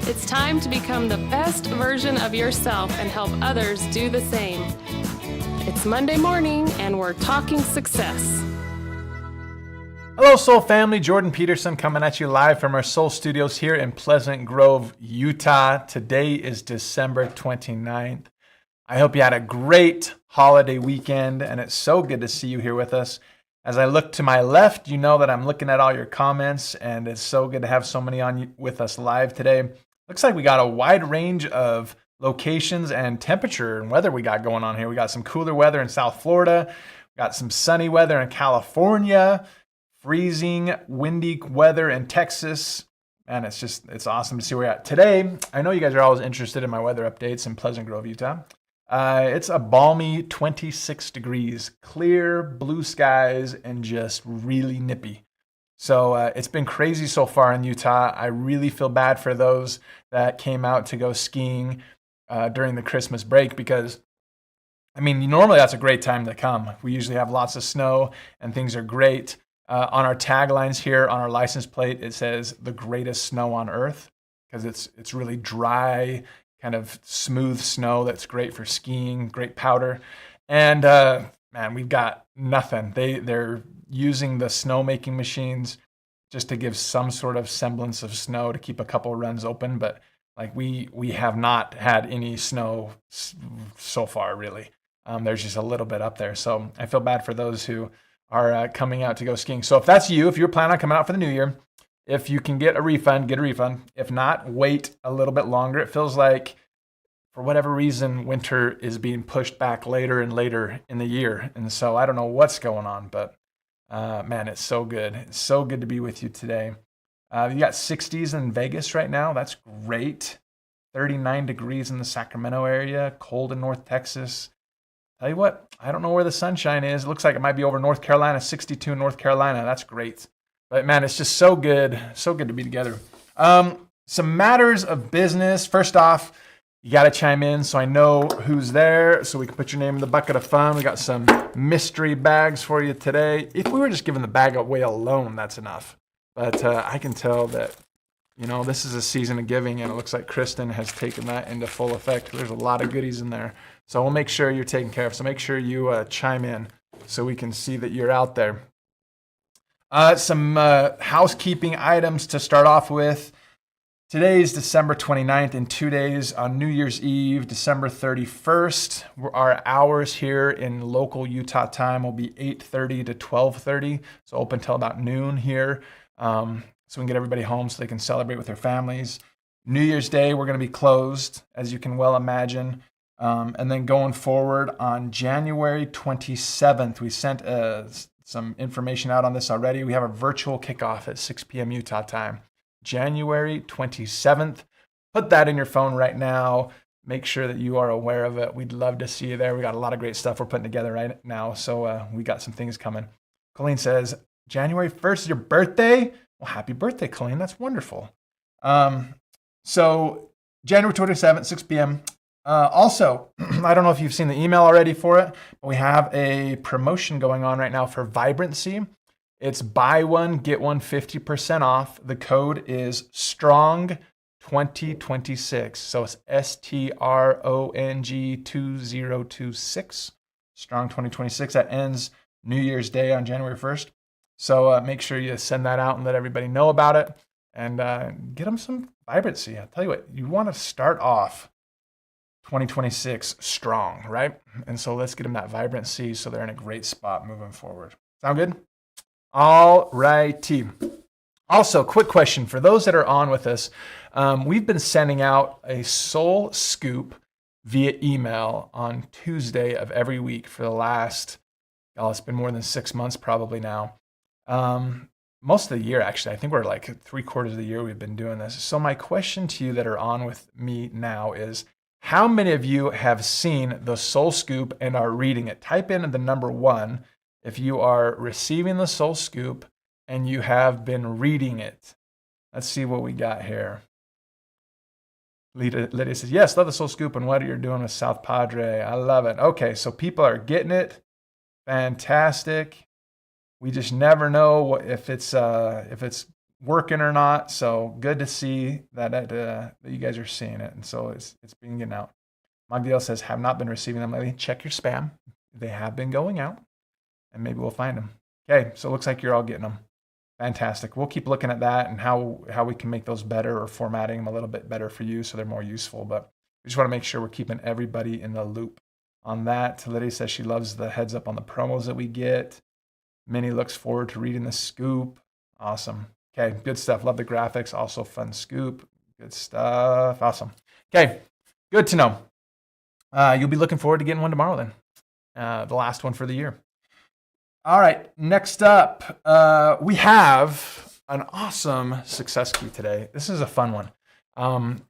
It's time to become the best version of yourself and help others do the same. It's Monday morning and we're talking success. Hello, Soul family. Jordan Peterson coming at you live from our Soul Studios here in Pleasant Grove, Utah. Today is December 29th. I hope you had a great holiday weekend, and it's so good to see you here with us. As I look to my left, you know that I'm looking at all your comments, and it's so good to have so many on with us live today. Looks like we got a wide range of locations and temperature and weather we got going on here. We got some cooler weather in South Florida. We got some sunny weather in California. Freezing, windy weather in Texas. And it's awesome to see where we're at. Today, I know you guys are always interested in my weather updates in Pleasant Grove, Utah. It's a balmy 26 degrees, clear blue skies, and just really nippy. So it's been crazy so far in Utah. I really feel bad for those that came out to go skiing during the Christmas break because, I mean, normally that's a great time to come. We usually have lots of snow and things are great. On our taglines here on our license plate, it says the greatest snow on earth because it's really dry, kind of smooth snow that's great for skiing, great powder. And man, we've got nothing. They're using the snowmaking machines just to give some sort of semblance of snow to keep a couple runs open. But like we have not had any snow so far, really. There's just a little bit up there. So I feel bad for those who are coming out to go skiing. So if that's you, if you're planning on coming out for the new year, if you can get a refund, get a refund. If not, wait a little bit longer. It feels like, for whatever reason, winter is being pushed back later and later in the year. And so I don't know what's going on, but man, it's so good. It's so good to be with you today. You got 60s in Vegas right now. That's great. 39 degrees in the Sacramento area, cold in North Texas. Tell you what, I don't know where the sunshine is. It looks like it might be over North Carolina, 62 in North Carolina. That's great. But man, it's just so good to be together. Some matters of business. First off, you got to chime in so I know who's there so we can put your name in the bucket of fun. We got some mystery bags for you today. If we were just giving the bag away alone, that's enough. But I can tell that, you know, this is a season of giving, and it looks like Kristen has taken that into full effect. There's a lot of goodies in there. So we'll make sure you're taken care of. So make sure you chime in so we can see that you're out there. Some housekeeping items to start off with. Today is December 29th. In 2 days, on New Year's Eve, December 31st, our hours here in local Utah time will be 8:30 to 12:30. So open till about noon here. So we can get everybody home so they can celebrate with their families. New Year's Day, we're going to be closed, as you can well imagine. And then going forward on January 27th, we sent some information out on this already. We have a virtual kickoff at 6 p.m. Utah time, January 27th. Put that in your phone right now. Make sure that you are aware of it. We'd love to see you there. We got a lot of great stuff we're putting together right now. So we got some things coming. Colleen says, January 1st is your birthday? Well, happy birthday, Colleen. That's wonderful. So January 27th, 6 p.m. Also, I don't know if you've seen the email already for it, but we have a promotion going on right now for Vibrancy. It's buy one, get one 50% off. The code is STRONG2026. So it's STRONG 2026. Strong2026. That ends New Year's Day on January 1st. So make sure you send that out and let everybody know about it and get them some Vibrancy. I'll tell you what, you want to start off 2026 strong, right? And so let's get them that Vibrancy so they're in a great spot moving forward. Sound good? All righty. Also, quick question for those that are on with us. We've been sending out a soul scoop via email on Tuesday of every week for the last, it's been more than 6 months probably now. Most of the year, actually. I think we're like 3/4 of the year we've been doing this. So my question to you that are on with me now is, how many of you have seen the Soul Scoop and are reading it? Type in the number 1 if you are receiving the Soul Scoop and you have been reading it. Let's see what we got here. Lydia says, yes, love the Soul Scoop and what you're doing with South Padre. I love it. Okay, so people are getting it. Fantastic. We just never know if it's working or not. So good to see that you guys are seeing it. And so it's being getting out. Magdiel says, have not been receiving them lately. Check your spam. They have been going out, and maybe we'll find them. Okay, so it looks like you're all getting them. Fantastic. We'll keep looking at that and how we can make those better or formatting them a little bit better for you so they're more useful. But we just want to make sure we're keeping everybody in the loop on that. Lydia says she loves the heads up on the promos that we get. Minnie looks forward to reading the scoop. Awesome. Okay, good stuff. Love the graphics. Also fun scoop. Good stuff. Awesome. Okay, good to know. You'll be looking forward to getting one tomorrow then. The last one for the year. All right, next up, we have an awesome success key today. This is a fun one.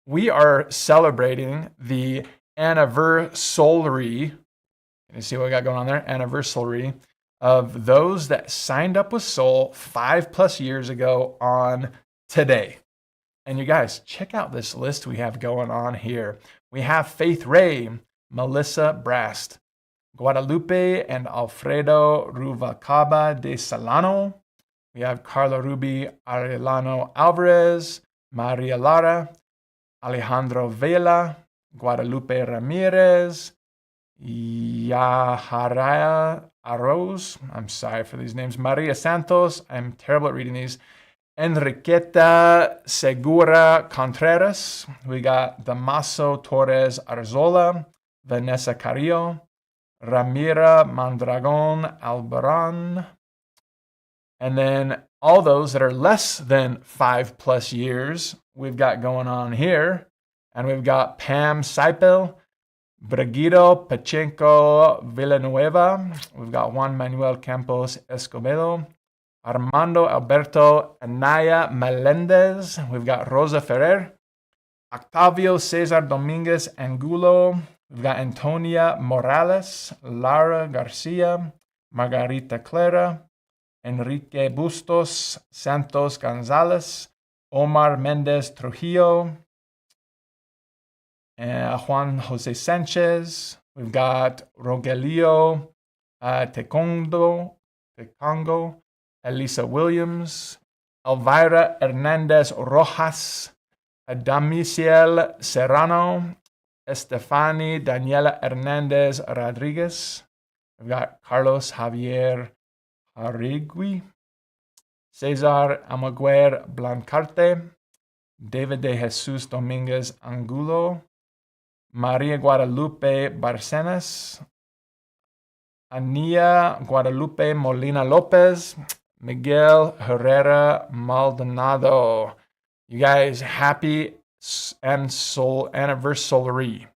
We are celebrating the anniversary. Can you see what we got going on there? Anniversary of those that signed up with Soul 5+ years ago on today. And you guys, check out this list we have going on here. We have Faith Ray, Melissa Brast, Guadalupe and Alfredo Ruvalcaba de Solano. We have Carla Ruby Arellano Alvarez, Maria Lara, Alejandro Vela, Guadalupe Ramirez, Yaharaya Arroz. I'm sorry for these names. Maria Santos. I'm terrible at reading these. Enriqueta Segura Contreras. We got Damaso Torres Arzola, Vanessa Carrillo, Ramira Mondragon Albaran. And then all those that are less than 5+ years, we've got going on here. And we've got Pam Seipel, Braguido Pachenko Villanueva. We've got Juan Manuel Campos Escobedo, Armando Alberto Anaya Melendez. We've got Rosa Ferrer, Octavio Cesar Dominguez Angulo. We've got Antonia Morales, Lara Garcia, Margarita Clara, Enrique Bustos, Santos Gonzalez, Omar Mendez Trujillo, Juan Jose Sanchez. We've got Rogelio Tecongo, Elisa Williams, Elvira Hernandez Rojas, Adamiciel Serrano, Estefani Daniela Hernandez Rodriguez. We've got Carlos Javier Arrigui, Cesar Amaguer Blancarte, David de Jesus Dominguez Angulo, Maria Guadalupe Barcenas, Ania Guadalupe Molina Lopez, Miguel Herrera Maldonado. You guys, happy and soul anniversary.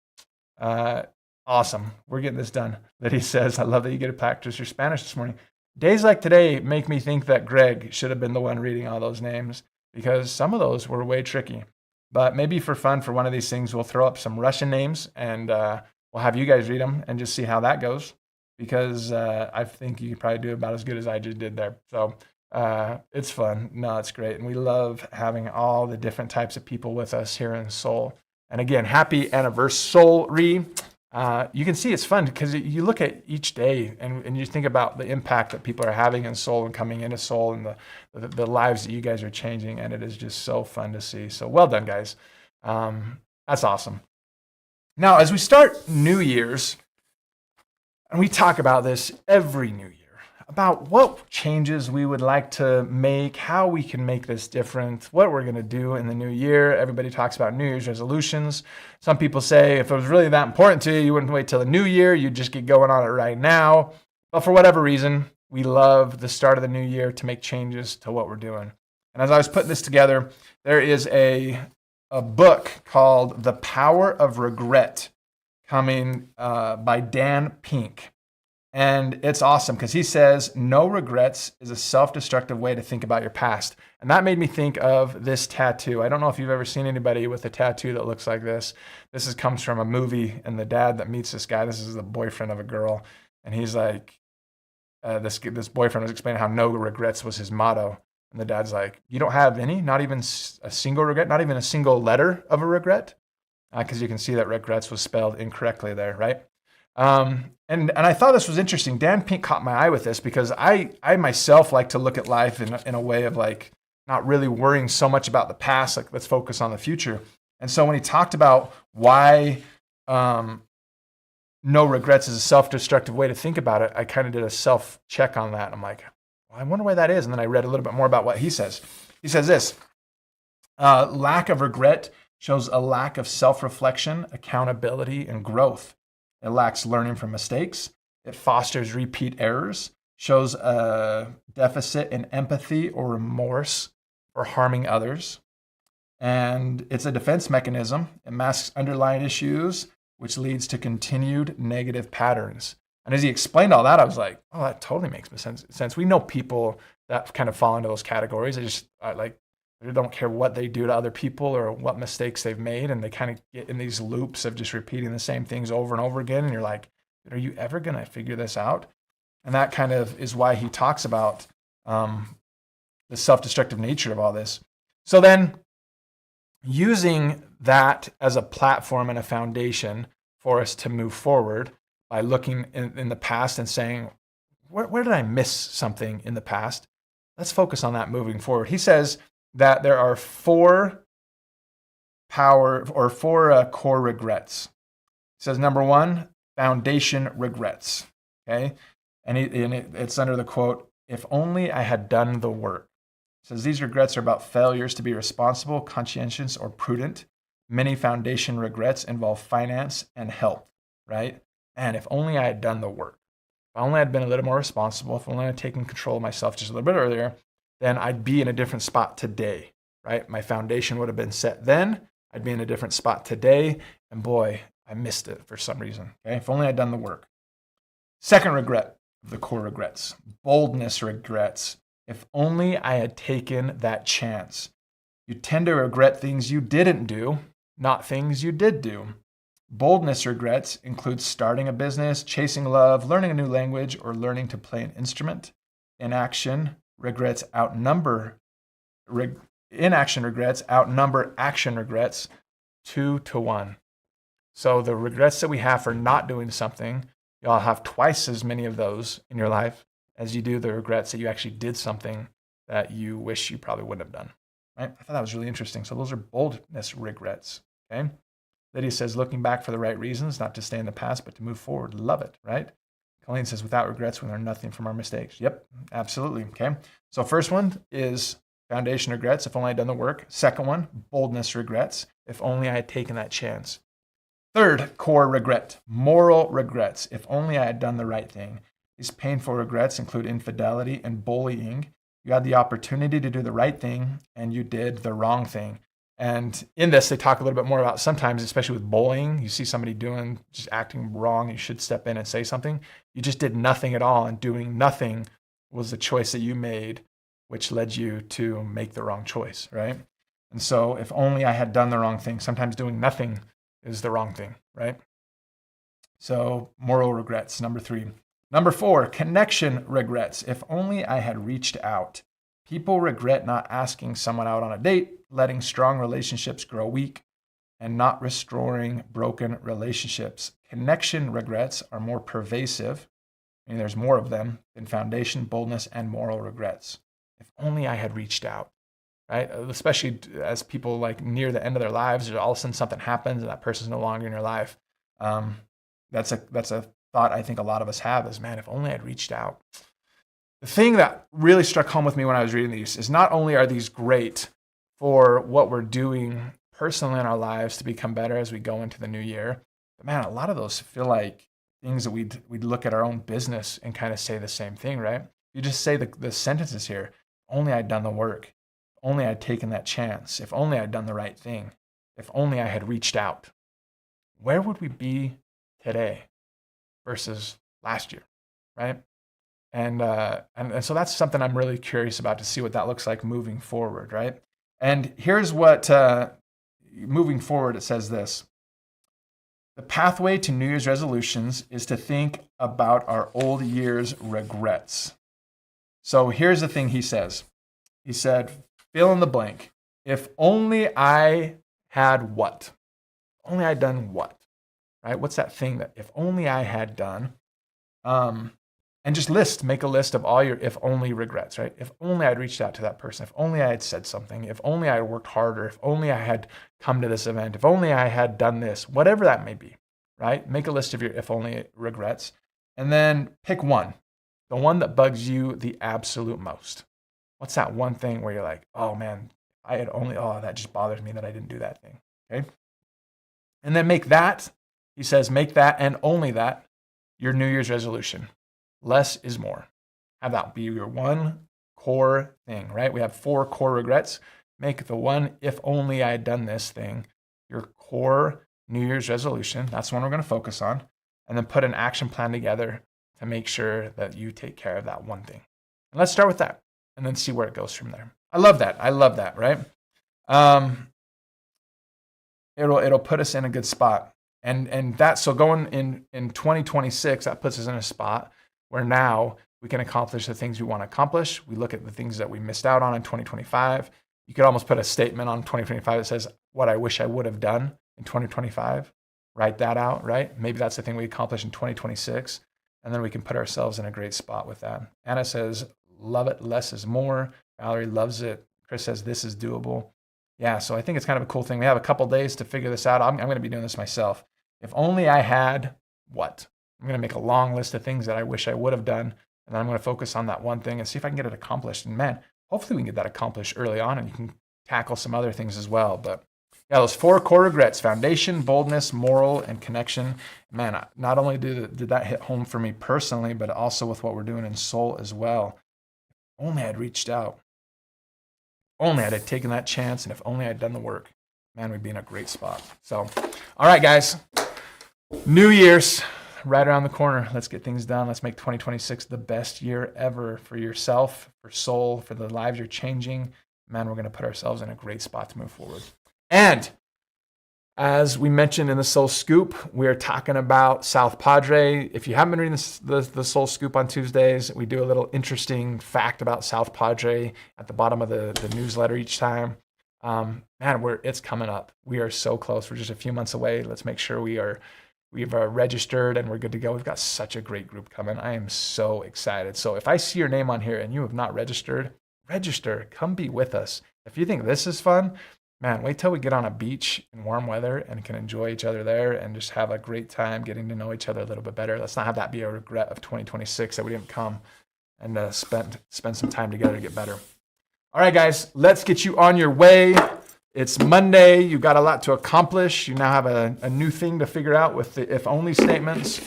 Awesome. We're getting this done. That he says, I love that you get to practice your Spanish this morning. Days like today make me think that Greg should have been the one reading all those names because some of those were way tricky. But maybe for fun, for one of these things, we'll throw up some Russian names and we'll have you guys read them and just see how that goes. Because I think you could probably do about as good as I just did there. So it's fun. No, it's great. And we love having all the different types of people with us here in Soul. And again, happy anniversary. You can see it's fun because you look at each day and you think about the impact that people are having in Soul and coming into Soul and the lives that you guys are changing. And it is just so fun to see. So well done, guys. That's awesome. Now, as we start New Year's, and we talk about this every New Year, about what changes we would like to make, how we can make this different, what we're going to do in the new year. Everybody talks about New Year's resolutions. Some people say if it was really that important to you, you wouldn't wait till the new year. You'd just get going on it right now. But for whatever reason, we love the start of the new year to make changes to what we're doing. And as I was putting this together, there is a book called The Power of Regret coming by Dan Pink. And it's awesome because he says, no regrets is a self-destructive way to think about your past. And that made me think of this tattoo. I don't know if you've ever seen anybody with a tattoo that looks like this. This comes from a movie, and the dad that meets this guy, this is the boyfriend of a girl. And he's like, this boyfriend was explaining how no regrets was his motto. And the dad's like, you don't have any? Not even a single regret? Not even a single letter of a regret? Because you can see that regrets was spelled incorrectly there, right? And I thought this was interesting. Dan Pink caught my eye with this because I myself like to look at life in a way of like, not really worrying so much about the past. Like, let's focus on the future. And so when he talked about why no regrets is a self-destructive way to think about it, I kind of did a self-check on that. I'm like, well, I wonder why that is. And then I read a little bit more about what he says. He says this: lack of regret shows a lack of self-reflection, accountability, and growth. It lacks learning from mistakes. It fosters repeat errors, shows a deficit in empathy or remorse for harming others. And it's a defense mechanism. It masks underlying issues, which leads to continued negative patterns. And as he explained all that, I was like, oh, that totally makes sense. We know people that kind of fall into those categories. They don't care what they do to other people or what mistakes they've made. And they kind of get in these loops of just repeating the same things over and over again. And you're like, are you ever going to figure this out? And that kind of is why he talks about the self-destructive nature of all this. So then, using that as a platform and a foundation for us to move forward by looking in the past and saying, where did I miss something in the past? Let's focus on that moving forward. He says that there are four core regrets. He says, number one, foundation regrets. Okay. And it's under the quote, if only I had done the work. It says these regrets are about failures to be responsible, conscientious, or prudent. Many foundation regrets involve finance and health, right? And if only I had done the work, if only I'd been a little more responsible, if only I'd taken control of myself just a little bit earlier, then I'd be in a different spot today, right? My foundation would have been set then. I'd be in a different spot today. And boy, I missed it for some reason. Okay, if only I'd done the work. Second regret of the core regrets, boldness regrets. If only I had taken that chance. You tend to regret things you didn't do, not things you did do. Boldness regrets include starting a business, chasing love, learning a new language, or learning to play an instrument. Inaction regrets outnumber action regrets 2-to-1. So the regrets that we have for not doing something, you'll have twice as many of those in your life as you do the regrets that you actually did something that you wish you probably wouldn't have done. Right? I thought that was really interesting. So those are boldness regrets. Okay. Lydia says, looking back for the right reasons, not to stay in the past, but to move forward. Love it, right? Colleen says, without regrets, we learn nothing from our mistakes. Yep, absolutely. Okay. So first one is foundation regrets, if only I'd done the work. Second one, boldness regrets, if only I had taken that chance. Third core regret, moral regrets, if only I had done the right thing. These painful regrets include infidelity and bullying. You had the opportunity to do the right thing and you did the wrong thing. And in this, they talk a little bit more about sometimes, especially with bullying, you see somebody just acting wrong, you should step in and say something. You just did nothing at all, and doing nothing was the choice that you made, which led you to make the wrong choice, right? And so if only I had done the wrong thing, sometimes doing nothing is the wrong thing, right? So moral regrets, number 3. Number 4, connection regrets. If only I had reached out. People regret not asking someone out on a date, letting strong relationships grow weak, and not restoring broken relationships. Connection regrets are more pervasive, and there's more of them than foundation, boldness, and moral regrets. If only I had reached out, right? Especially as people like near the end of their lives, or all of a sudden something happens and that person's no longer in your life. That's a thought I think a lot of us have is, man, if only I'd reached out. The thing that really struck home with me when I was reading these is not only are these great for what we're doing personally in our lives to become better as we go into the new year, but man, a lot of those feel like things that we'd look at our own business and kind of say the same thing, right? You just say the sentences here, if only I'd done the work, if only I'd taken that chance, if only I'd done the right thing, if only I had reached out. Where would we be today versus last year, right? And so that's something I'm really curious about to see what that looks like moving forward, right? And here's what, moving forward, it says this. The pathway to New Year's resolutions is to think about our old year's regrets. So here's the thing he says. He said, fill in the blank. If only I had what? If only I'd done what? Right? What's that thing that if only I had done? And just make a list of all your if only regrets, right? If only I'd reached out to that person, if only I had said something, if only I had worked harder, if only I had come to this event, if only I had done this, whatever that may be, right? Make a list of your if only regrets and then pick one, the one that bugs you the absolute most. What's that one thing where you're like, oh man, that just bothers me that I didn't do that thing, okay? And then make that and only that your New Year's resolution. Less is more. Have that be your one core thing, right? We have 4 core regrets. Make the one, if only I had done this thing, your core New Year's resolution. That's the one we're going to focus on. And then put an action plan together to make sure that you take care of that one thing. And let's start with that and then see where it goes from there. I love that, right? It'll put us in a good spot. And that, so going in 2026, that puts us in a spot where now we can accomplish the things we want to accomplish. We look at the things that we missed out on in 2025. You could almost put a statement on 2025 that says, what I wish I would have done in 2025. Write that out, right? Maybe that's the thing we accomplish in 2026. And then we can put ourselves in a great spot with that. Anna says, love it, less is more. Valerie loves it. Chris says, this is doable. Yeah, so I think it's kind of a cool thing. We have a couple days to figure this out. I'm going to be doing this myself. If only I had what? I'm going to make a long list of things that I wish I would have done. And then I'm going to focus on that one thing and see if I can get it accomplished. And man, hopefully we can get that accomplished early on and you can tackle some other things as well. But yeah, those 4 core regrets: foundation, boldness, moral, and connection. Man, not only did that hit home for me personally, but also with what we're doing in Soul as well. If only I'd reached out. If only I'd taken that chance, and if only I'd done the work, man, we'd be in a great spot. So, all right, guys. New Year's right around the corner. Let's get things done. Let's make 2026 the best year ever for yourself, for Soul, for the lives you're changing. Man, we're going to put ourselves in a great spot to move forward. And as we mentioned in the Soul Scoop, we are talking about South Padre. If you haven't been reading the Soul Scoop on Tuesdays, we do a little interesting fact about South Padre at the bottom of the newsletter each time. Man, it's coming up. We are so close. We're just a few months away. Let's make sure we've registered and we're good to go. We've got such a great group coming. I am so excited. So if I see your name on here and you have not registered, register. Come be with us. If you think this is fun, man, wait till we get on a beach in warm weather and can enjoy each other there and just have a great time getting to know each other a little bit better. Let's not have that be a regret of 2026 that we didn't come and spend some time together to get better. All right, guys, let's get you on your way. It's Monday. You've got a lot to accomplish. You now have a new thing to figure out with the if only statements.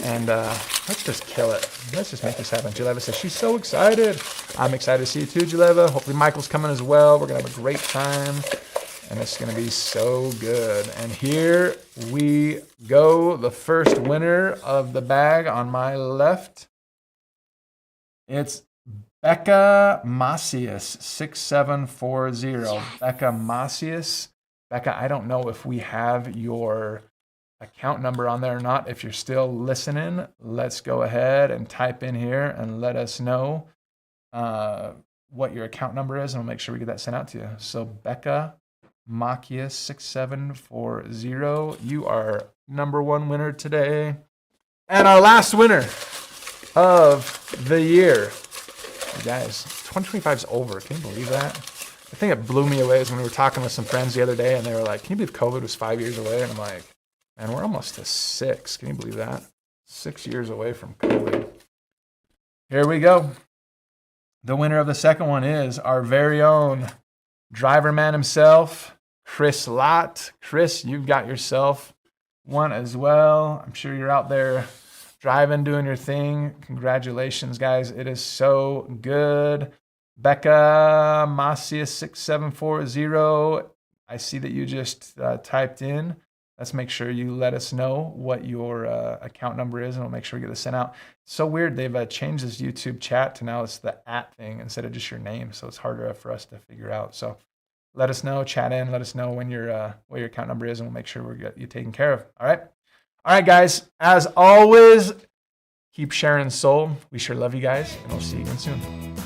And let's just kill it. Let's just make this happen. Juleva says she's so excited. I'm excited to see you too, Juleva. Hopefully Michael's coming as well. We're going to have a great time. And it's going to be so good. And here we go. The first winner of the bag on my left. It's Becca Macias, 6740. Becca Macias. Becca, I don't know if we have your account number on there or not. If you're still listening, let's go ahead and type in here and let us know what your account number is, and we'll make sure we get that sent out to you. So Becca Macias, 6740. You are number 1 winner today. And our last winner of the year. You guys, 2025 is over. Can you believe that? The thing that blew me away is when we were talking with some friends the other day and they were like, can you believe COVID was 5 years away? And I'm like, man, we're almost to 6. Can you believe that? 6 years away from COVID. Here we go. The winner of the second one is our very own driver man himself, Chris Lott. Chris, you've got yourself one as well. I'm sure you're out there driving, doing your thing. Congratulations, guys. It is so good. Becca Macias 6740. I see that you just typed in. Let's make sure you let us know what your account number is, and we'll make sure we get this sent out. It's so weird. They've changed this YouTube chat to now it's the @ thing instead of just your name, so it's harder for us to figure out. So let us know, chat in, let us know when what your account number is, and we'll make sure we get you taken care of. All right, guys. As always, keep sharing soul. We sure love you guys, and we'll see you again soon.